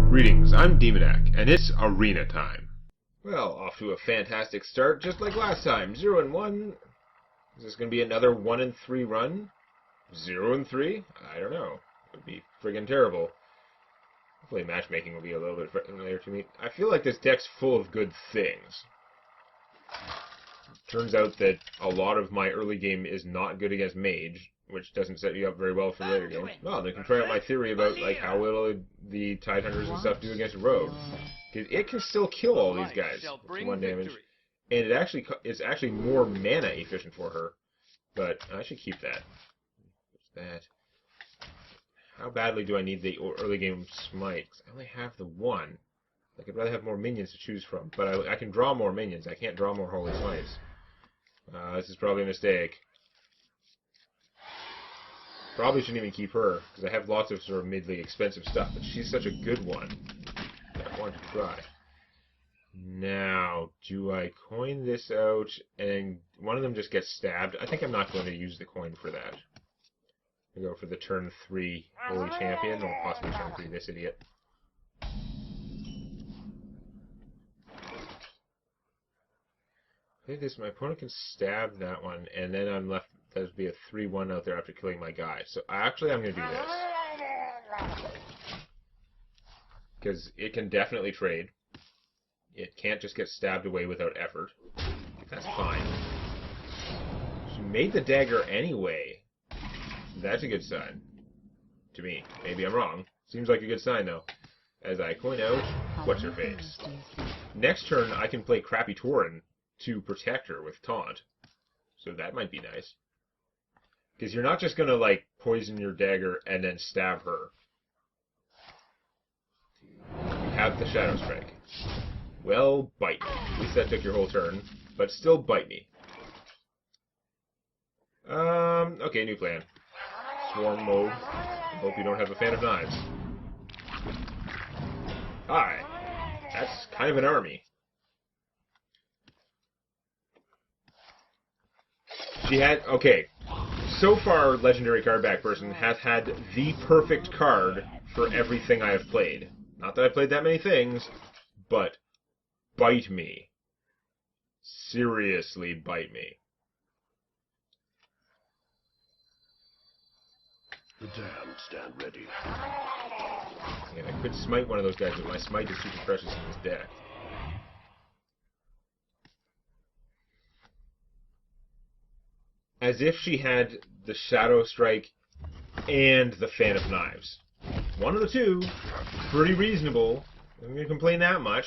Greetings, I'm Demonac, and it's arena time. Well, off to a fantastic start, just like last time. 0-1. Is this going to be another 1-3 run? 0-3? I don't know. It would be friggin' terrible. Hopefully matchmaking will be a little bit familiar to me. I feel like this deck's full of good things. Turns out that a lot of my early game is not good against Mage, which doesn't set you up very well for later games. Well, they can try out my theory about like how will the Tidehunters and stuff do against Rogue. It can still kill all these guys with 1 damage, and it's actually more mana efficient for her. But I should keep that. What's that? How badly do I need the early game smite? 'Cause I only have the 1. I could rather have more minions to choose from, but I can draw more minions. I can't draw more holy smites. This is probably a mistake. Probably shouldn't even keep her, because I have lots of sort of mid-league expensive stuff, but she's such a good one that I want to try. Now, do I coin this out, and one of them just gets stabbed? I think I'm not going to use the coin for that. I go for the turn 3 Holy Champion, or possibly turn 3 this idiot. I think this, my opponent can stab that one, and then I'm left. There'd be a 3-1 out there after killing my guy. So I'm going to do this. Because it can definitely trade. It can't just get stabbed away without effort. That's fine. She made the dagger anyway. That's a good sign. To me. Maybe I'm wrong. Seems like a good sign, though. As I coin out, what's her face? Next turn, I can play Crappy Tauren to protect her with Taunt. So that might be nice. Because you're not just going to, like, poison your dagger and then stab her. You have the Shadow Strike. Well, bite me. At least that took your whole turn. But still bite me. Okay, new plan. Swarm mode. Hope you don't have a fan of knives. Hi. That's kind of an army. She had... Okay. So far, Legendary Card Back person has had the perfect card for everything I have played. Not that I've played that many things, but bite me. Seriously, bite me. The damned stand ready. And I could smite one of those guys, but my smite is super precious in this deck. As if she had the Shadow Strike and the Fan of Knives. One of the two. Pretty reasonable. I'm going to complain that much.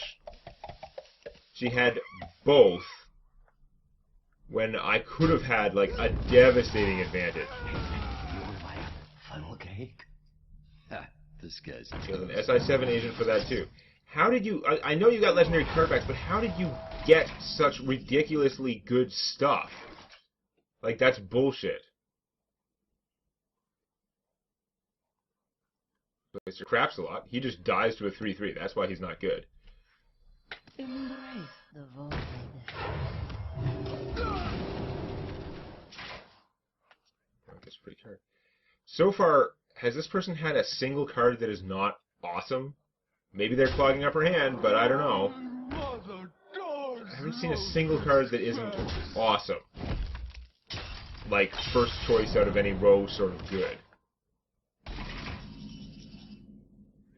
She had both when I could have had, like, a devastating advantage. Funnel cake? Ha, this guy's... She has an SI7 agent for that, too. How did you... I know you got Legendary card backs, but how did you get such ridiculously good stuff? Like, that's bullshit. Mr. Craps a lot. He just dies to a 3-3. That's why he's not good. Embrace the void. Oh, that's a pretty card. So far, has this person had a single card that is not awesome? Maybe they're clogging up her hand, but I don't know. I haven't seen a single card that isn't awesome. Like, first choice out of any row sort of good.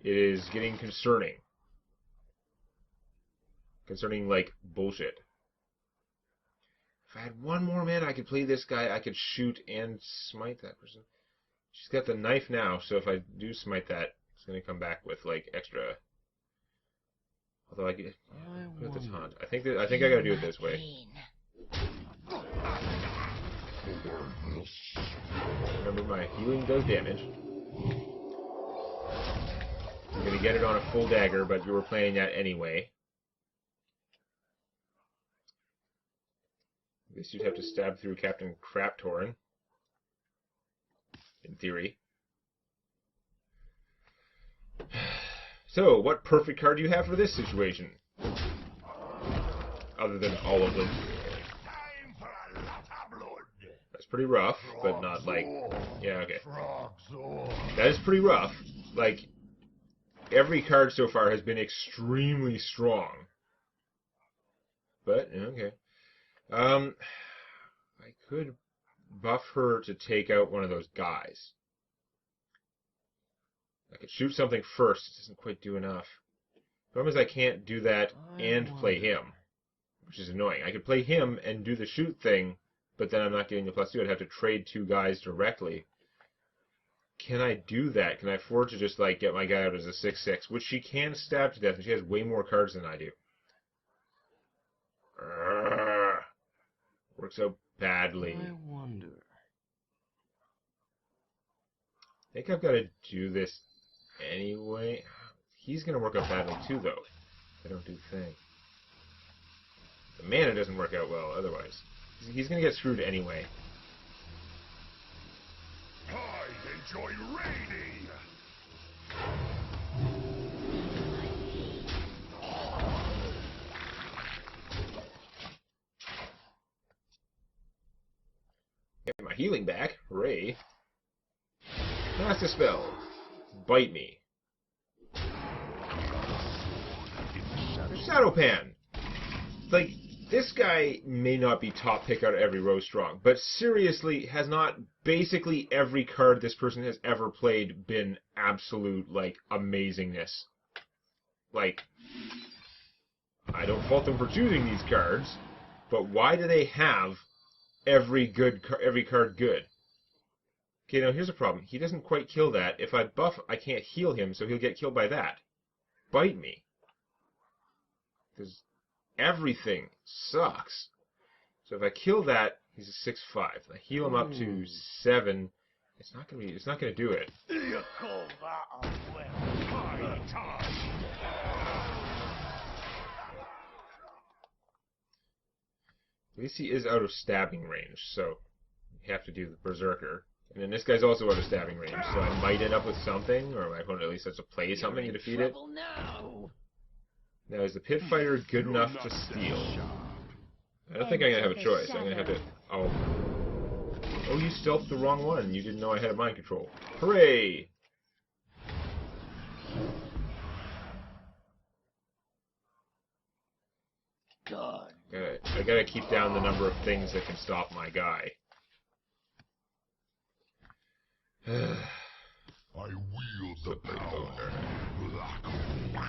It is getting concerning. Concerning, like, bullshit. If I had one more mana, I could play this guy, I could shoot and smite that person. She's got the knife now, so if I do smite that, it's going to come back with, like, extra... Although I get... Yeah, the taunt. I think I gotta do it this way. Remember, my healing does damage. I'm going to get it on a full dagger, but you were playing that anyway. I guess you'd have to stab through Captain Crap Tauren. In theory. So, what perfect card do you have for this situation? Other than all of them. That's pretty rough, but not like... Yeah, okay. That is pretty rough. Like, every card so far has been extremely strong. But, okay. I could buff her to take out one of those guys. I could shoot something first. It doesn't quite do enough. The problem is I can't do that and play him, which is annoying. I could play him and do the shoot thing, but then I'm not getting the +2. I'd have to trade 2 guys directly. Can I do that? Can I afford to just, like, get my guy out as a 6/6, which she can stab to death, and she has way more cards than I do. Works out badly. I wonder. I think I've got to do this anyway. He's going to work out badly too, though. If I don't do the thing. The mana doesn't work out well otherwise. He's going to get screwed anyway. I enjoy raiding. Get my healing back. Hooray. Cast a spell. Bite me. Shadow Pan. Like, this guy may not be top pick out of every row strong, but seriously, has not basically every card this person has ever played been absolute, like, amazingness. Like, I don't fault them for choosing these cards, but why do they have every card good? Okay, now here's a problem. He doesn't quite kill that. If I buff, I can't heal him, so he'll get killed by that. Bite me. Because everything sucks. So if I kill that, he's a 6/5. I heal him up to 7. It's not gonna do it. You call that a well time. At least he is out of stabbing range, so you have to do the Berserker. And then this guy's also out of stabbing range, so I might end up with something, or my opponent at least has to play something to defeat it. Now, is the Pit Fighter good enough to steal? I don't think I'm going to have a choice. I'm going to have to... Oh, you stealthed the wrong one. You didn't know I had mind control. Hooray! God. I gotta keep down the number of things that can stop my guy. I wield the power.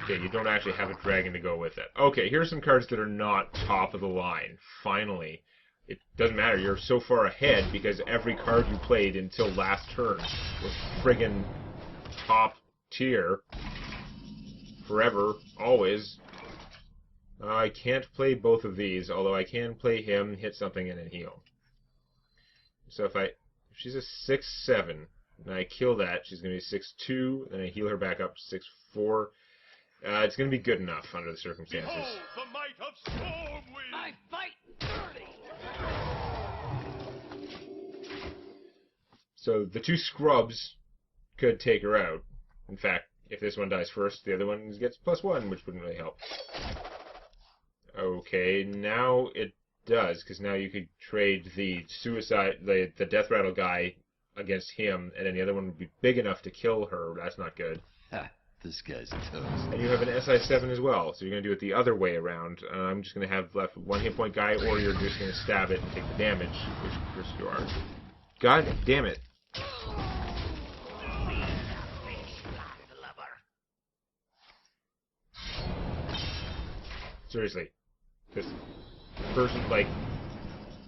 Okay, you don't actually have a dragon to go with it. Okay, here's some cards that are not top of the line. Finally. It doesn't matter, you're so far ahead because every card you played until last turn was friggin' top tier. Forever, always. I can't play both of these, although I can play him, hit something, and then heal. So if she's a 6/7, and I kill that, she's going to be 6/2, and I heal her back up to 6/4. It's going to be good enough under the circumstances. Behold the might of Stormwind! I fight dirty! So the 2 scrubs could take her out. In fact, if this one dies first, the other one gets +1, which wouldn't really help. Okay, now it does, because now you could trade the the Death Rattle guy against him, and then the other one would be big enough to kill her. That's not good. Ha, this guy's toast. And you have an SI7 as well, so you're going to do it the other way around. I'm just going to have left 1 hit point guy, or you're just going to stab it and take the damage, which of course you are. God damn it. Seriously. This person, like,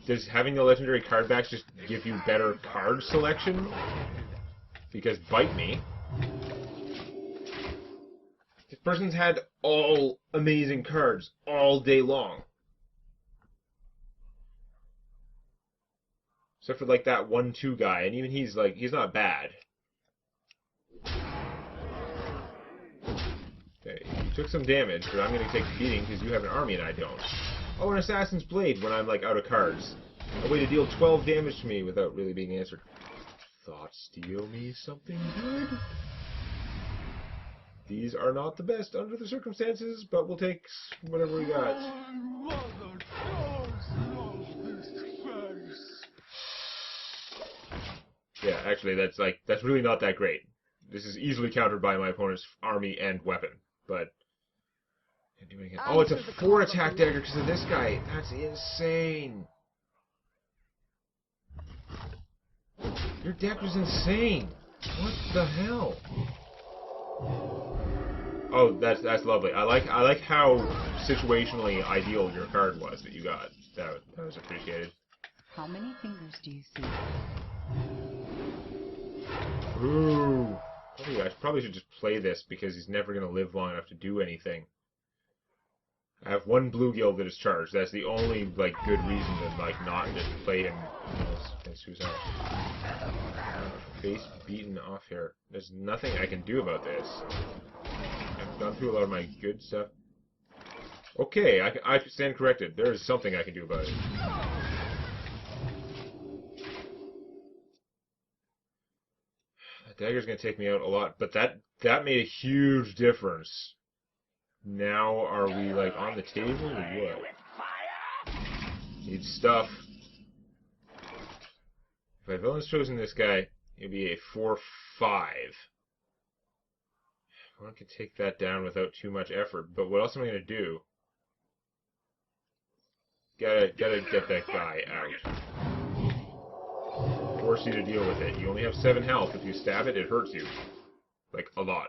does having the legendary card backs just give you better card selection? Because bite me. This person's had all amazing cards all day long. Except for, like, that 1/2 guy, and even he's not bad. Okay, you took some damage, but I'm going to take the beating because you have an army and I don't. Oh, an Assassin's Blade when I'm, like, out of cards. A way to deal 12 damage to me without really being answered. Thoughts steal me something good? These are not the best under the circumstances, but we'll take whatever we got. Yeah, actually, that's really not that great. this is easily countered by my opponent's army and weapon, but can't do anything. Oh, it's a 4 attack dagger because of this guy. That's insane. Your deck was insane. What the hell? Oh, that's lovely. I like how situationally ideal your card was that you got. That was appreciated. How many fingers do you see? Ooh. I probably should just play this because he's never going to live long enough to do anything. I have 1 bluegill that is charged. That's the only like good reason to like not just play him. Who's out? Face beaten off here. There's nothing I can do about this. I've gone through a lot of my good stuff. Okay, I stand corrected. There is something I can do about it. That dagger's going to take me out a lot, but that made a huge difference. Now are we like on the table or what? Need stuff. If my villain's chosen this guy, it'll be a 4-5. I can take that down without too much effort, but what else am I going to do? Gotta get that guy out. Force you to deal with it. You only have 7 health. If you stab it, it hurts you. Like, a lot.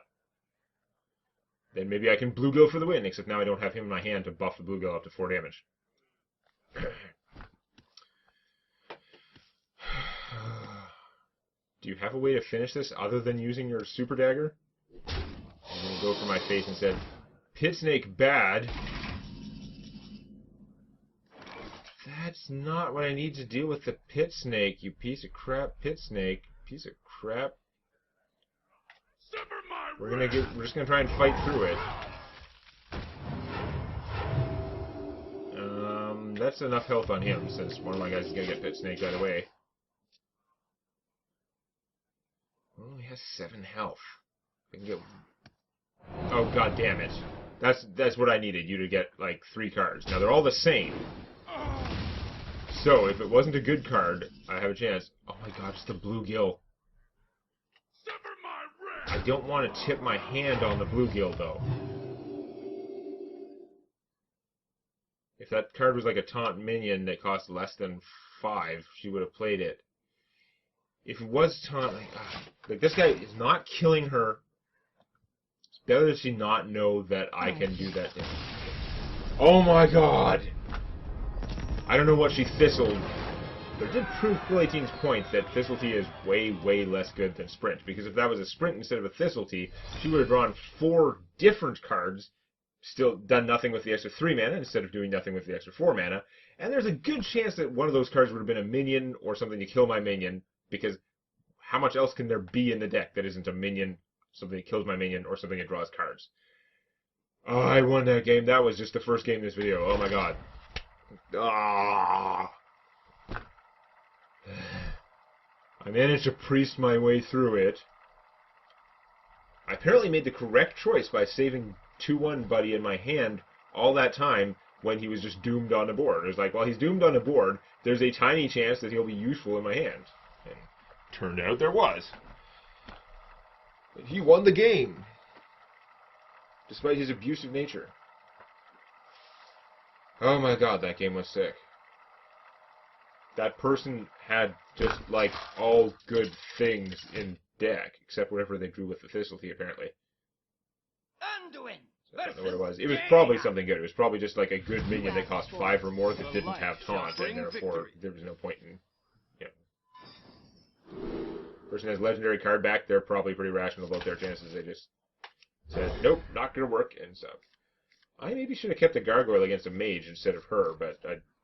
Then maybe I can bluegill for the win, except now I don't have him in my hand to buff the bluegill up to 4 damage. Do you have a way to finish this other than using your super dagger? I'm going to go for my face and said, Pit Snake bad. That's not what I need to deal with the Pit Snake, you piece of crap Pit Snake. Piece of crap. We're just gonna try and fight through it. That's enough health on him, since one of my guys is gonna get Pit Snake right away. Well, he has 7 health. I can get... Oh, god damn it. That's what I needed, you to get, like, 3 cards. Now, they're all the same. So, if it wasn't a good card, I have a chance. Oh my god, it's the bluegill. I don't want to tip my hand on the bluegill, though. If that card was like a taunt minion that cost less than 5, she would have played it. If it was taunt, like this guy is not killing her. It's better that she not know that I can do that thing. Oh my god! I don't know what she thistled. But it did prove Quill18's point that Thistletea is way, way less good than Sprint. Because if that was a Sprint instead of a Thistletea, she would have drawn 4 different cards, still done nothing with the extra 3 mana instead of doing nothing with the extra 4 mana. And there's a good chance that one of those cards would have been a minion or something to kill my minion, because how much else can there be in the deck that isn't a minion, something that kills my minion, or something that draws cards? Oh, I won that game. That was just the first game in this video. Oh my god. Ah. I managed to priest my way through it. I apparently made the correct choice by saving 2-1 Buddy in my hand all that time when he was just doomed on the board. It was like, well, he's doomed on the board, there's a tiny chance that he'll be useful in my hand. And turned out there was. But he won the game, despite his abusive nature. Oh my god, that game was sick. That person had just, like, all good things in deck, except whatever they drew with the Thistletea, apparently. Undoing. So I don't know what it was. It was probably something good. It was probably just, like, a good minion that cost 5 or more that didn't have taunt, and therefore there was no point in, Person has legendary card back, they're probably pretty rational about their chances. They just said, nope, not gonna work, and so. I maybe should have kept a gargoyle against a mage instead of her, but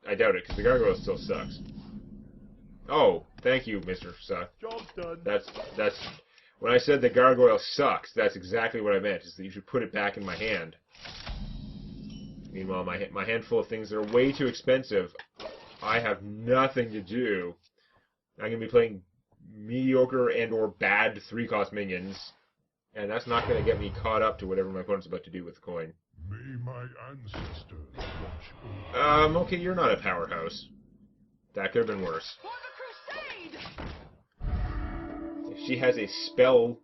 I doubt it, because the gargoyle still sucks. Oh, thank you, Mr. Suck. Job's done. That's when I said the gargoyle sucks, that's exactly what I meant, is that you should put it back in my hand. Meanwhile, my handful of things that are way too expensive, I have nothing to do. I'm going to be playing mediocre and or bad 3-cost minions, and that's not going to get me caught up to whatever my opponent's about to do with the coin. May my ancestors watch over. Okay, you're not a powerhouse. That could have been worse. For the crusade! If she has a spell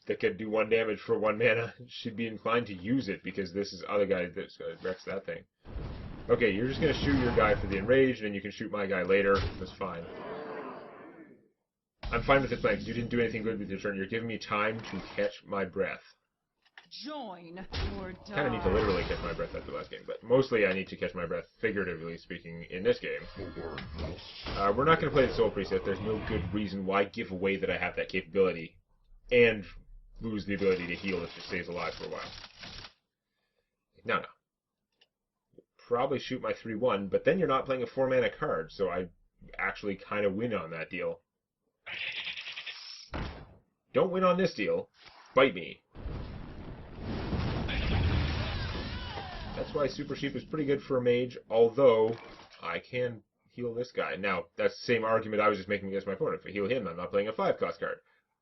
that could do 1 damage for 1 mana should be inclined to use it, because this is other guy that's going to wrecks that thing. Okay, you're just going to shoot your guy for the enraged, and you can shoot my guy later. That's fine. I'm fine with this plan, because you didn't do anything good with your turn. You're giving me time to catch my breath. Join or die. Kind of need to literally catch my breath after the last game, but mostly I need to catch my breath, figuratively speaking, in this game. We're not going to play the Soul Priest yet. There's no good reason why give away that I have that capability, and lose the ability to heal if it stays alive for a while. No. Probably shoot my 3/1, but then you're not playing a 4-mana card, so I actually kind of win on that deal. Don't win on this deal. Bite me. That's why Super Sheep is pretty good for a mage, although I can heal this guy. Now, that's the same argument I was just making against my opponent. If I heal him, I'm not playing a 5-cost card.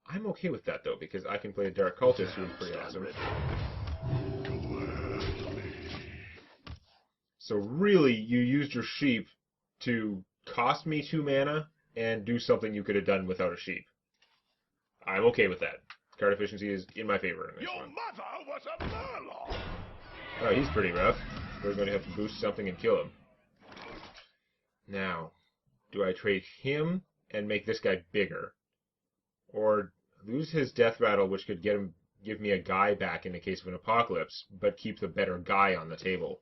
I'm okay with that, though, because I can play a Dark Cultist, who is pretty awesome. So really, you used your sheep to cost me 2 mana and do something you could have done without a sheep. I'm okay with that. Card efficiency is in my favor in this Your one. mother was a murloc. Oh, he's pretty rough. We're going to have to boost something and kill him. Now, do I trade him and make this guy bigger? Or lose his death rattle, which could give me a guy back in the case of an apocalypse, but keep the better guy on the table?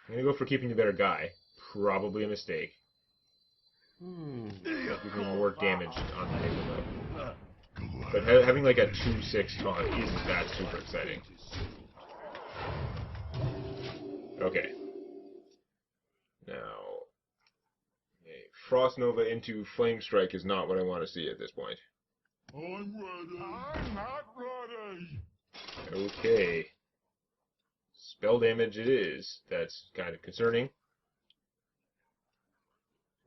I'm going to go for keeping the better guy. Probably a mistake. Give me more damage on the table, though. But having like a 2/6 taunt isn't that super exciting. Okay. Now, a Frost Nova into Flame Strike is not what I want to see at this point. I'm ready. I'm not ready. Okay. Spell damage it is. That's kind of concerning.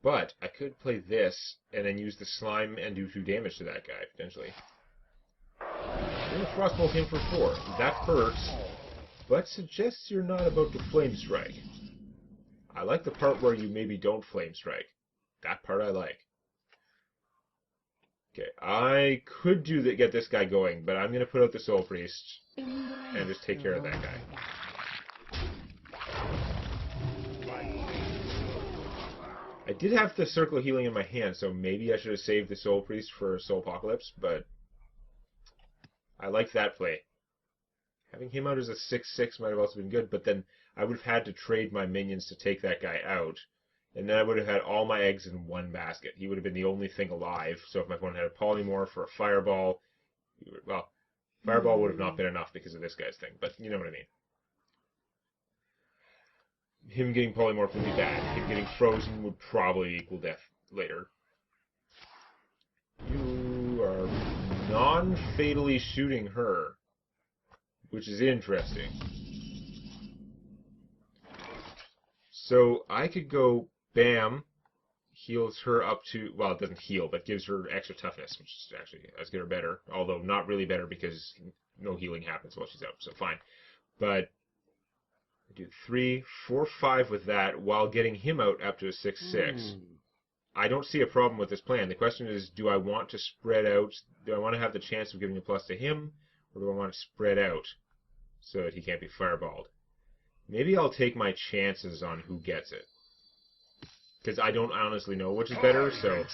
But I could play this and then use the slime and do 2 damage to that guy, potentially. I'm going to Frostbolt him for 4. That hurts, but suggests you're not about to Flame Strike. I like the part where you maybe don't Flame Strike. That part I like. Okay, I could get this guy going, but I'm going to put out the Soul Priest and just take care of that guy. I did have the Circle of Healing in my hand, so maybe I should have saved the Soul Priest for Soul Apocalypse, but I like that play. Having him out as a 6/6 might have also been good, but then I would have had to trade my minions to take that guy out, and then I would have had all my eggs in one basket. He would have been the only thing alive, so if my opponent had a Polymorph or a Fireball, well, Fireball would have not been enough because of this guy's thing, but you know what I mean. Him getting Polymorph would be bad. Him getting Frozen would probably equal death later. You are non-fatally shooting her, which is interesting. So I could go bam, heals her up to, well, it doesn't heal, but gives her extra toughness, which is actually as good or better, although not really better because no healing happens while she's out, so fine. But I do 3, 4, 5 with that while getting him out up to a 6/6. I don't see a problem with this plan. The question is, do I want to spread out? Do I want to have the chance of giving a plus to him, or do I want to spread out so that he can't be fireballed? Maybe I'll take my chances on who gets it, because I don't honestly know which is better, so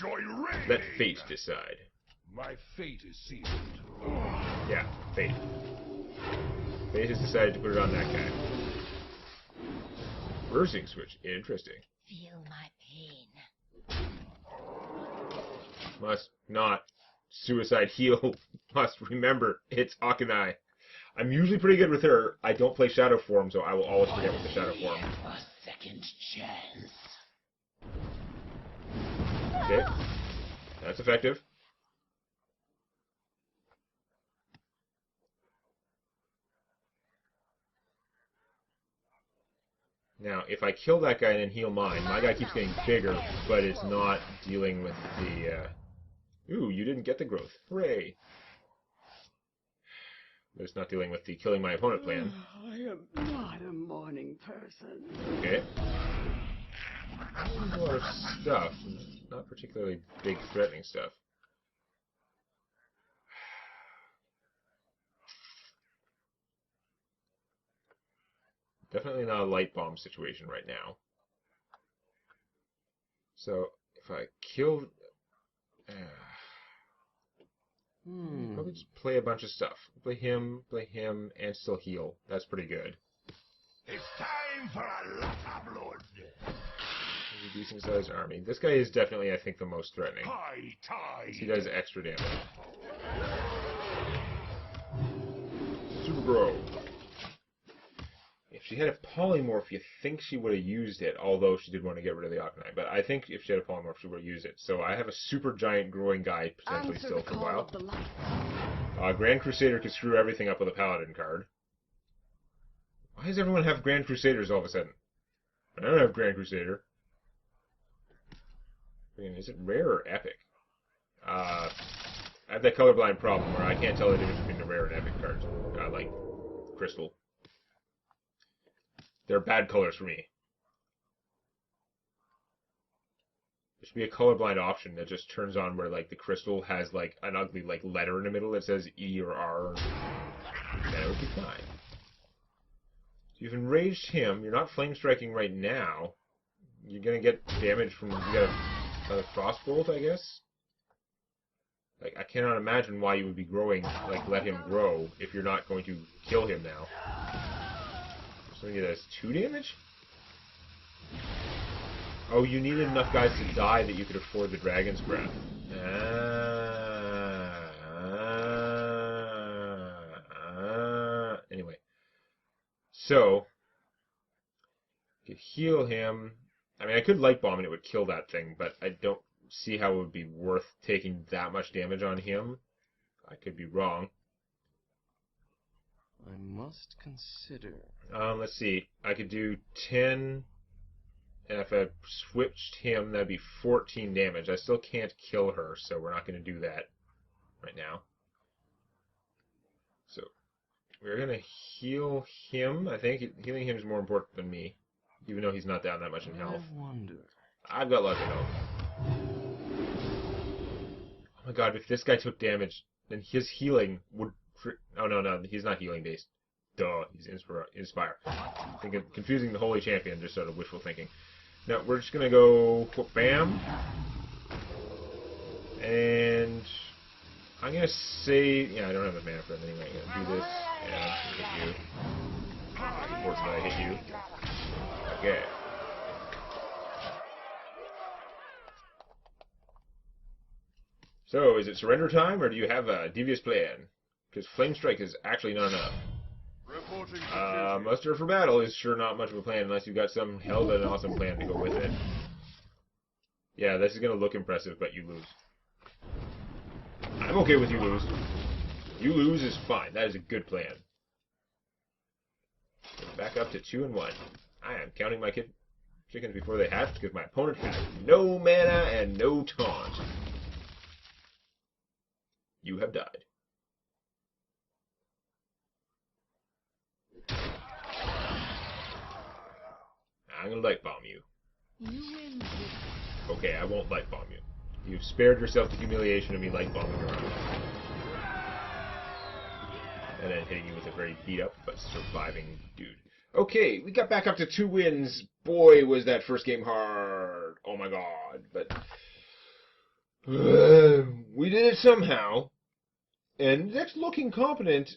let fate decide. My fate is sealed. Yeah, fate. Fate has decided to put it on that guy. Reversing switch. Interesting. Feel my pain. Must not suicide heal. Must remember, it's Hakanai. I'm usually pretty good with her. I don't play Shadow Form, so I will always forget with the Shadow Form. A second chance. Okay. That's effective. Now, if I kill that guy and then heal mine, my guy keeps getting bigger, but it's not dealing with the, Ooh, you didn't get the growth. Hooray! But it's not dealing with the killing my opponent plan. I am not a morning person. Okay. A lot of stuff. Not particularly big threatening stuff. Definitely not a light bomb situation right now. So if I kill, probably just play a bunch of stuff. Play him, and still heal. That's pretty good. It's time for a lot of blood. A decent sized army. This guy is definitely, I think, the most threatening. High tide. He does extra damage. Super Bro. If she had a polymorph, you think she would have used it, although she did want to get rid of the Octonite. But I think if she had a polymorph, she would have used it. So I have a super giant growing guy potentially still for a while. Grand Crusader could screw everything up with a Paladin card. Why does everyone have Grand Crusaders all of a sudden? I don't have Grand Crusader. Is it rare or epic? I have that colorblind problem where I can't tell the difference between the rare and epic cards. Like Crystal. They're bad colors for me. There should be a colorblind option that just turns on where like the crystal has like an ugly like letter in the middle that says E or R. Then it would be fine. So you've enraged him. You're not flame striking right now. You're gonna get damage from you got a frostbolt, I guess. Like I cannot imagine why you would be growing like let him grow if you're not going to kill him now. So he does 2 damage? Oh, you needed enough guys to die that you could afford the Dragon's Breath. Anyway. So, you could heal him. I mean, I could Light Bomb and it would kill that thing, but I don't see how it would be worth taking that much damage on him. I could be wrong. I must consider. Let's see. I could do 10, and if I switched him, that'd be 14 damage. I still can't kill her, so we're not going to do that right now. So, we're going to heal him. I think healing him is more important than me, even though he's not down that much in health. I wonder. I've got lots of health. Oh my god, if this guy took damage, then his healing would... Oh, no, he's not healing based. Duh, he's Inspire. Confusing the Holy Champion, just sort of wishful thinking. Now, we're just going to go bam. And I'm going to say... Yeah, I don't have the mana for it anyway. I'm going to do this, and hit you. Unfortunately, I hit you. Okay. So, is it surrender time, or do you have a devious plan? Because Flame Strike is actually not enough. Muster for battle is sure not much of a plan unless you've got some hell of an awesome plan to go with it. Yeah, this is going to look impressive, but you lose. I'm okay with you lose. You lose is fine. That is a good plan. Back up to 2 and 1. I am counting my chickens before they hatch because my opponent has no mana and no taunt. You have died. I'm going to light bomb you. Okay, I won't light bomb you. You've spared yourself the humiliation of me light bombing around. And then hitting you with a very beat up but surviving dude. Okay, we got back up to 2 wins. Boy, was that first game hard. Oh my god. But we did it somehow. And that's looking competent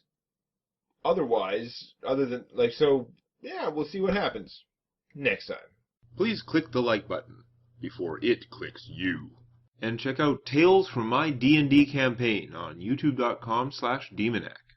otherwise, other than, like, so, yeah, we'll see what happens next time. Please click the like button before it clicks you. And check out Tales from My D&D Campaign on youtube.com/Demonac.